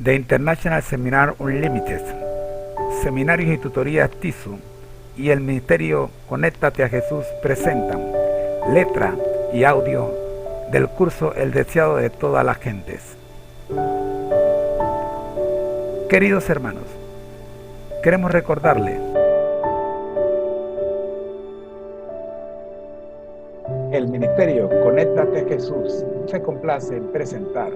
The International Seminar Unlimited, Seminarios y Tutorías TISU y el Ministerio Conéctate a Jesús presentan letra y audio del curso El Deseado de Todas las Gentes. Queridos hermanos, queremos recordarles el Ministerio Conéctate a Jesús se complace en presentar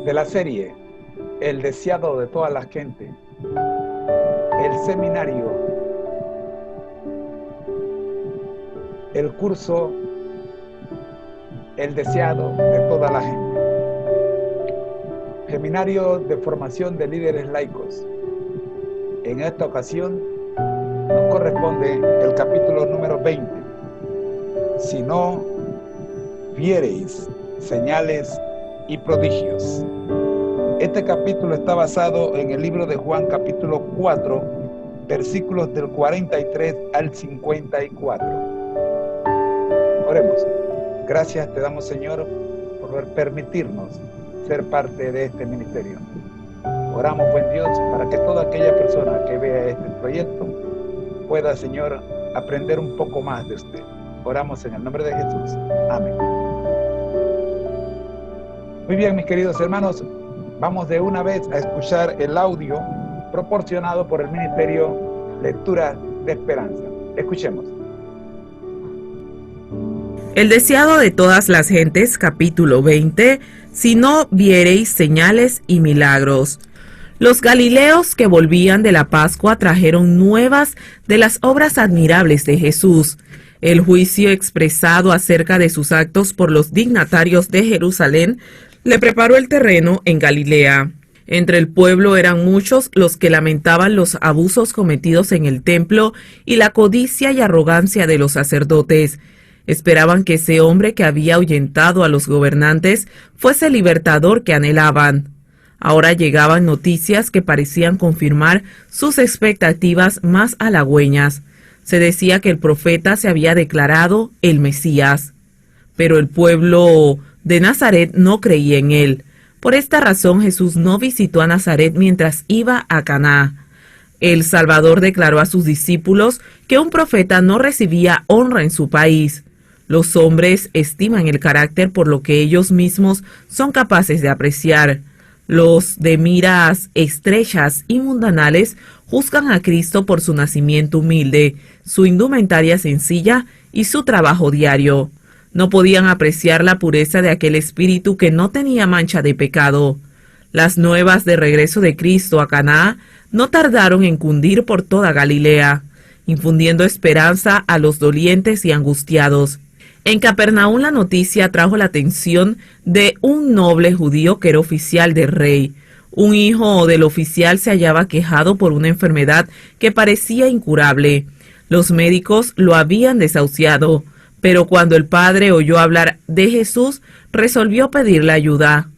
de la serie El Deseado de Todas las Gentes, el seminario, el curso El Deseado de Toda la Gente, seminario de formación de líderes laicos. En esta ocasión nos corresponde el capítulo número 20. Si no viereis señales y prodigios. Este capítulo está basado en el libro de Juan, capítulo 4, versículos del 43 al 54. Oremos. Gracias te damos, Señor, por permitirnos ser parte de este ministerio. Oramos, buen Dios, para que toda aquella persona que vea este proyecto pueda, Señor, aprender un poco más de usted. Oramos en el nombre de Jesús. Amén. Muy bien, mis queridos hermanos, vamos de una vez a escuchar el audio proporcionado por el Ministerio Lectura de Esperanza. Escuchemos. El Deseado de Todas las Gentes, capítulo 20, si no viereis señales y milagros. Los galileos que volvían de la Pascua trajeron nuevas de las obras admirables de Jesús. El juicio expresado acerca de sus actos por los dignatarios de Jerusalén le preparó el terreno en Galilea. Entre el pueblo eran muchos los que lamentaban los abusos cometidos en el templo y la codicia y arrogancia de los sacerdotes. Esperaban que ese hombre que había ahuyentado a los gobernantes fuese el libertador que anhelaban. Ahora llegaban noticias que parecían confirmar sus expectativas más halagüeñas. Se decía que el profeta se había declarado el Mesías, pero el pueblo de Nazaret no creía en él. Por esta razón Jesús no visitó a Nazaret mientras iba a Caná. El Salvador declaró a sus discípulos que un profeta no recibía honra en su país. Los hombres estiman el carácter por lo que ellos mismos son capaces de apreciar. Los de miras estrechas y mundanales juzgan a Cristo por su nacimiento humilde, su indumentaria sencilla y su trabajo diario. No podían apreciar la pureza de aquel espíritu que no tenía mancha de pecado. Las nuevas de regreso de Cristo a Caná no tardaron en cundir por toda Galilea, infundiendo esperanza a los dolientes y angustiados. En Capernaum la noticia atrajo la atención de un noble judío que era oficial del rey. Un hijo del oficial se hallaba quejado por una enfermedad que parecía incurable. Los médicos lo habían desahuciado, pero cuando el padre oyó hablar de Jesús, resolvió pedirle ayuda.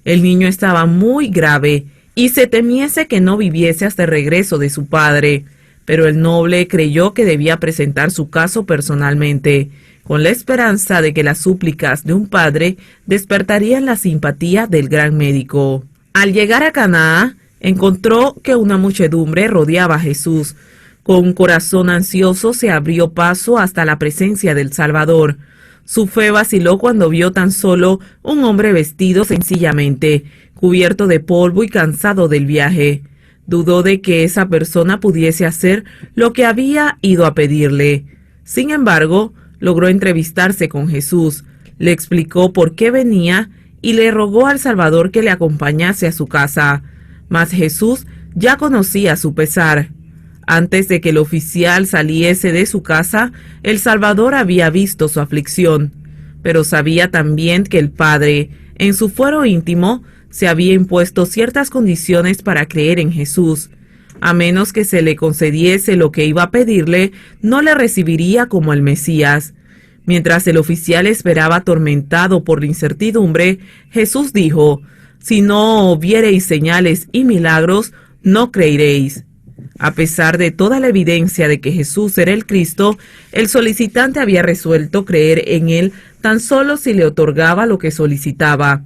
El niño estaba muy grave y se temiese que no viviese hasta el regreso de su padre, pero el noble creyó que debía presentar su caso personalmente, con la esperanza de que las súplicas de un padre despertarían la simpatía del gran médico. Al llegar a Caná, encontró que una muchedumbre rodeaba a Jesús. Con un corazón ansioso se abrió paso hasta la presencia del Salvador. Su fe vaciló cuando vio tan solo un hombre vestido sencillamente, cubierto de polvo y cansado del viaje. Dudó de que esa persona pudiese hacer lo que había ido a pedirle. Sin embargo, logró entrevistarse con Jesús, le explicó por qué venía y le rogó al Salvador que le acompañase a su casa. Mas Jesús ya conocía su pesar. Antes de que el oficial saliese de su casa, el Salvador había visto su aflicción, pero sabía también que el Padre, en su fuero íntimo, se había impuesto ciertas condiciones para creer en Jesús. A menos que se le concediese lo que iba a pedirle, no le recibiría como el Mesías. Mientras el oficial esperaba atormentado por la incertidumbre, Jesús dijo: si no viereis señales y milagros, no creeréis. A pesar de toda la evidencia de que Jesús era el Cristo, el solicitante había resuelto creer en él tan solo si le otorgaba lo que solicitaba.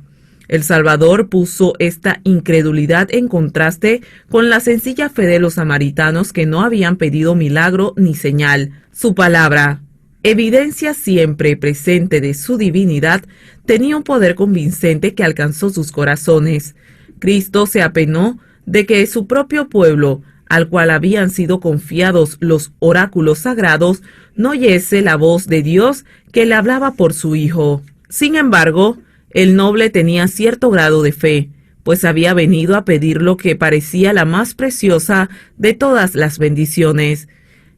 El Salvador puso esta incredulidad en contraste con la sencilla fe de los samaritanos que no habían pedido milagro ni señal. Su palabra, evidencia siempre presente de su divinidad, tenía un poder convincente que alcanzó sus corazones. Cristo se apenó de que su propio pueblo, al cual habían sido confiados los oráculos sagrados, no oyese la voz de Dios que le hablaba por su Hijo. Sin embargo, el noble tenía cierto grado de fe, pues había venido a pedir lo que parecía la más preciosa de todas las bendiciones.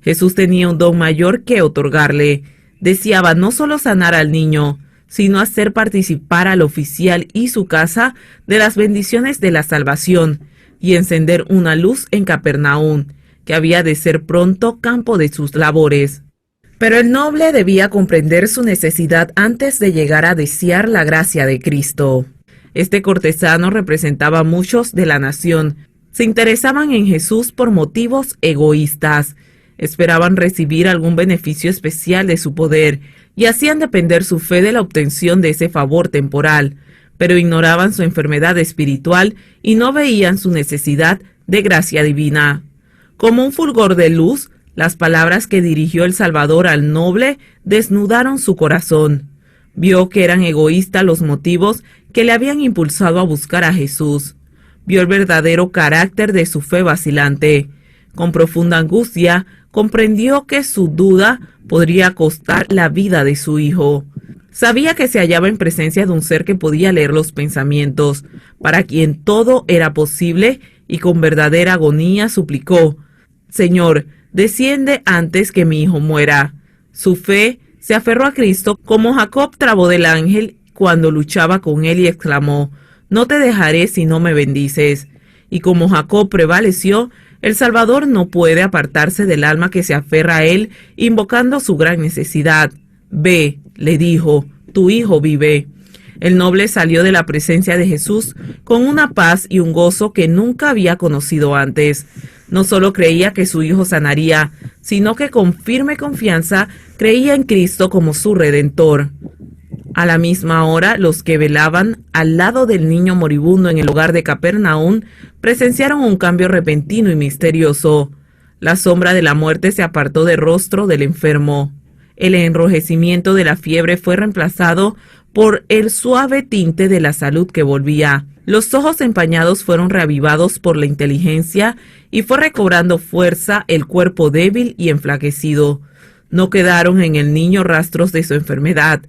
Jesús tenía un don mayor que otorgarle. Deseaba no solo sanar al niño, sino hacer participar al oficial y su casa de las bendiciones de la salvación y encender una luz en Capernaum, que había de ser pronto campo de sus labores. Pero el noble debía comprender su necesidad antes de llegar a desear la gracia de Cristo. Este cortesano representaba a muchos de la nación. Se interesaban en Jesús por motivos egoístas. Esperaban recibir algún beneficio especial de su poder y hacían depender su fe de la obtención de ese favor temporal, pero ignoraban su enfermedad espiritual y no veían su necesidad de gracia divina. Como un fulgor de luz, las palabras que dirigió el Salvador al noble desnudaron su corazón. Vio que eran egoístas los motivos que le habían impulsado a buscar a Jesús. Vio el verdadero carácter de su fe vacilante. Con profunda angustia, comprendió que su duda podría costar la vida de su hijo. Sabía que se hallaba en presencia de un ser que podía leer los pensamientos, para quien todo era posible, y con verdadera agonía suplicó: «Señor, desciende antes que mi hijo muera». Su fe se aferró a Cristo como Jacob trabó del ángel cuando luchaba con él y exclamó: «No te dejaré si no me bendices». Y como Jacob prevaleció, el Salvador no puede apartarse del alma que se aferra a él, invocando su gran necesidad. «Ve», le dijo, «tu hijo vive». El noble salió de la presencia de Jesús con una paz y un gozo que nunca había conocido antes. No solo creía que su hijo sanaría, sino que con firme confianza creía en Cristo como su Redentor. A la misma hora, los que velaban al lado del niño moribundo en el hogar de Capernaum presenciaron un cambio repentino y misterioso. La sombra de la muerte se apartó del rostro del enfermo. El enrojecimiento de la fiebre fue reemplazado por el suave tinte de la salud que volvía. Los ojos empañados fueron reavivados por la inteligencia y fue recobrando fuerza el cuerpo débil y enflaquecido. No quedaron en el niño rastros de su enfermedad.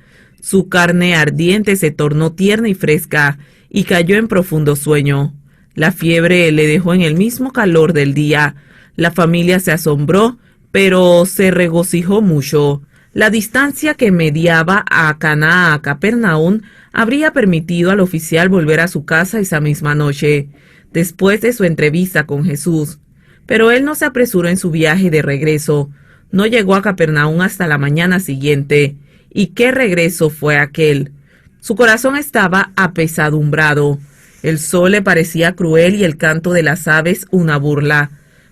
Su carne ardiente se tornó tierna y fresca y cayó en profundo sueño. La fiebre le dejó en el mismo calor del día. La familia se asombró, pero se regocijó mucho. La distancia que mediaba a Caná a Capernaum habría permitido al oficial volver a su casa esa misma noche, después de su entrevista con Jesús. Pero él no se apresuró en su viaje de regreso. No llegó a Capernaum hasta la mañana siguiente. ¿Y qué regreso fue aquel? Su corazón estaba apesadumbrado. El sol le parecía cruel y el canto de las aves una burla.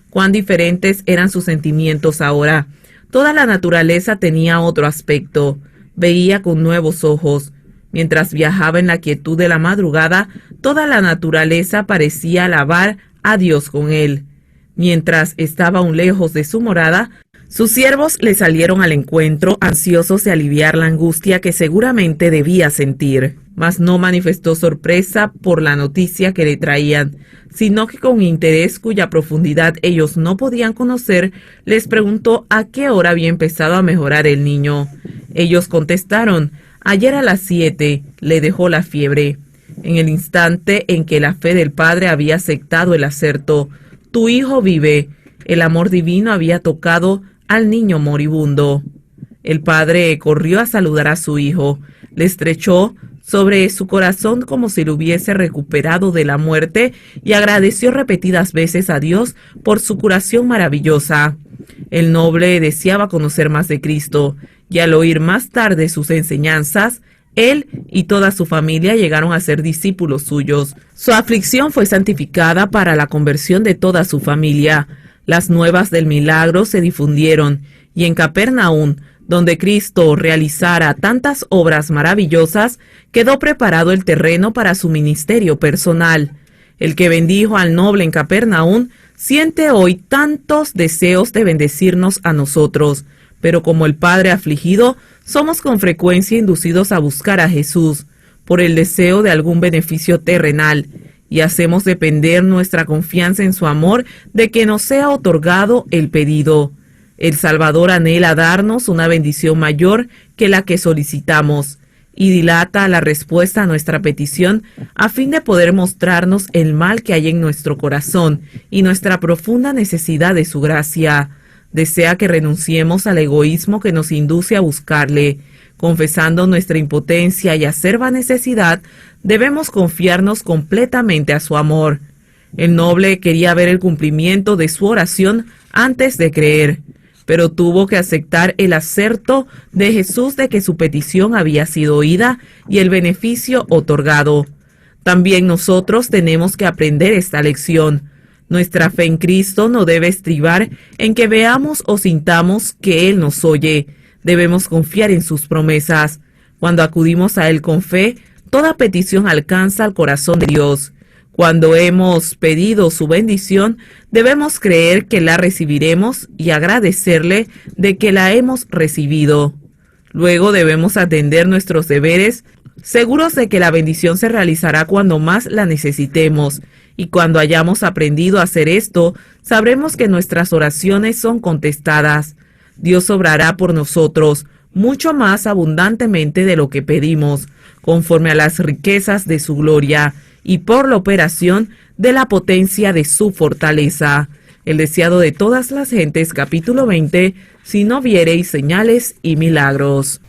Cuán diferentes eran sus sentimientos ahora. Toda la naturaleza tenía otro aspecto. Veía con nuevos ojos. Mientras viajaba en la quietud de la madrugada, toda la naturaleza parecía alabar a Dios con él. Mientras estaba aún lejos de su morada, sus siervos le salieron al encuentro, ansiosos de aliviar la angustia que seguramente debía sentir. Mas no manifestó sorpresa por la noticia que le traían, sino que con interés cuya profundidad ellos no podían conocer, les preguntó a qué hora había empezado a mejorar el niño. Ellos contestaron: «Ayer a las 7 le dejó la fiebre». En el instante en que la fe del padre había aceptado el aserto: «Tu hijo vive», el amor divino había tocado al niño moribundo. El padre corrió a saludar a su hijo, le estrechó sobre su corazón como si lo hubiese recuperado de la muerte y agradeció repetidas veces a Dios por su curación maravillosa. El noble deseaba conocer más de Cristo y al oír más tarde sus enseñanzas, él y toda su familia llegaron a ser discípulos suyos. Su aflicción fue santificada para la conversión de toda su familia. Las nuevas del milagro se difundieron y en Capernaum Donde Cristo realizara tantas obras maravillosas, quedó preparado el terreno para su ministerio personal. El que bendijo al noble en Capernaum siente hoy tantos deseos de bendecirnos a nosotros, pero como el Padre afligido, somos con frecuencia inducidos a buscar a Jesús por el deseo de algún beneficio terrenal, y hacemos depender nuestra confianza en su amor de que nos sea otorgado el pedido. El Salvador anhela darnos una bendición mayor que la que solicitamos, y dilata la respuesta a nuestra petición a fin de poder mostrarnos el mal que hay en nuestro corazón y nuestra profunda necesidad de su gracia. Desea que renunciemos al egoísmo que nos induce a buscarle. Confesando nuestra impotencia y acerba necesidad, debemos confiarnos completamente a su amor. El noble quería ver el cumplimiento de su oración antes de creer, pero tuvo que aceptar el acerto de Jesús de que su petición había sido oída y el beneficio otorgado. También nosotros tenemos que aprender esta lección. Nuestra fe en Cristo no debe estribar en que veamos o sintamos que Él nos oye. Debemos confiar en sus promesas. Cuando acudimos a Él con fe, toda petición alcanza al corazón de Dios. Cuando hemos pedido su bendición, debemos creer que la recibiremos y agradecerle de que la hemos recibido. Luego debemos atender nuestros deberes, seguros de que la bendición se realizará cuando más la necesitemos. Y cuando hayamos aprendido a hacer esto, sabremos que nuestras oraciones son contestadas. Dios obrará por nosotros mucho más abundantemente de lo que pedimos, conforme a las riquezas de su gloria y por la operación de la potencia de su fortaleza. El deseado de todas las gentes, capítulo 20, si no viereis señales y milagros.